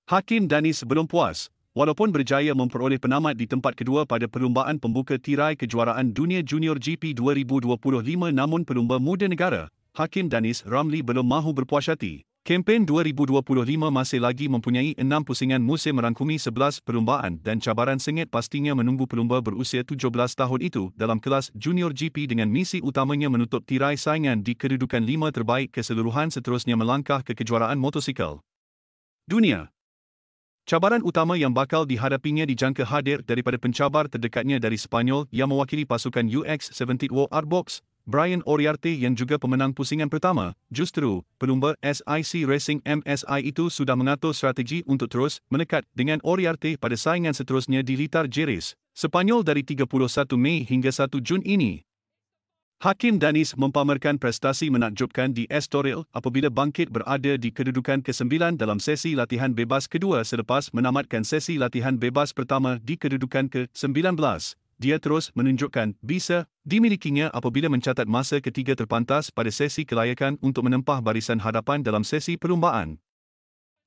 Hakim Danis belum puas. Walaupun berjaya memperoleh penamat di tempat kedua pada perlumbaan pembuka tirai kejuaraan dunia junior GP 2025 namun pelumba muda negara, Hakim Danis Ramli belum mahu berpuas hati. Kempen 2025 masih lagi mempunyai 6 pusingan musim merangkumi 11 perlumbaan dan cabaran sengit pastinya menunggu pelumba berusia 17 tahun itu dalam kelas junior GP dengan misi utamanya menutup tirai saingan di kedudukan 5 terbaik keseluruhan seterusnya melangkah ke kejuaraan motosikal dunia. Cabaran utama yang bakal dihadapinya dijangka hadir daripada pencabar terdekatnya dari Sepanyol yang mewakili pasukan UX70 World Artbox, Brian Uriarte yang juga pemenang pusingan pertama. Justru, pelumba SIC Racing MSI itu sudah mengatur strategi untuk terus menekat dengan Uriarte pada saingan seterusnya di litar Jerez, Sepanyol dari 31 Mei hingga 1 Jun ini. Hakim Danis mempamerkan prestasi menakjubkan di Estoril apabila bangkit berada di kedudukan ke-9 dalam sesi latihan bebas kedua selepas menamatkan sesi latihan bebas pertama di kedudukan ke-19. Dia terus menunjukkan bisa dimilikinya apabila mencatat masa ketiga terpantas pada sesi kelayakan untuk menempah barisan hadapan dalam sesi perlumbaan.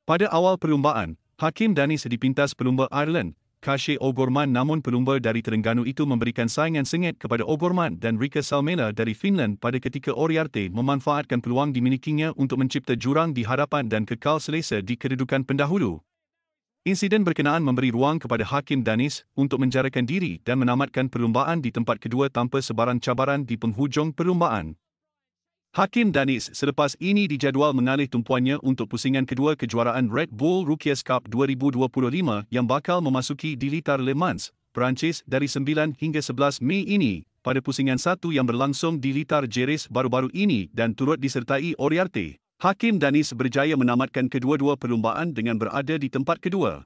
Pada awal perlumbaan, Hakim Danis dipintas pelumba Ireland, Kasia O'Gorman namun pelumba dari Terengganu itu memberikan saingan sengit kepada O'Gorman dan Riikka Salmela dari Finland pada ketika Uriarte memanfaatkan peluang dimilikinya untuk mencipta jurang di hadapan dan kekal selesa di kedudukan pendahulu. Insiden berkenaan memberi ruang kepada Hakim Danis untuk menjarakan diri dan menamatkan perlumbaan di tempat kedua tanpa sebarang cabaran di penghujung perlumbaan. Hakim Danis selepas ini dijadual mengalih tumpuannya untuk pusingan kedua kejuaraan Red Bull Rookies Cup 2025 yang bakal memasuki di litar Le Mans, Perancis dari 9 hingga 11 Mei ini, pada pusingan satu yang berlangsung di litar Jerez baru-baru ini dan turut disertai Uriarte. Hakim Danis berjaya menamatkan kedua-dua perlumbaan dengan berada di tempat kedua.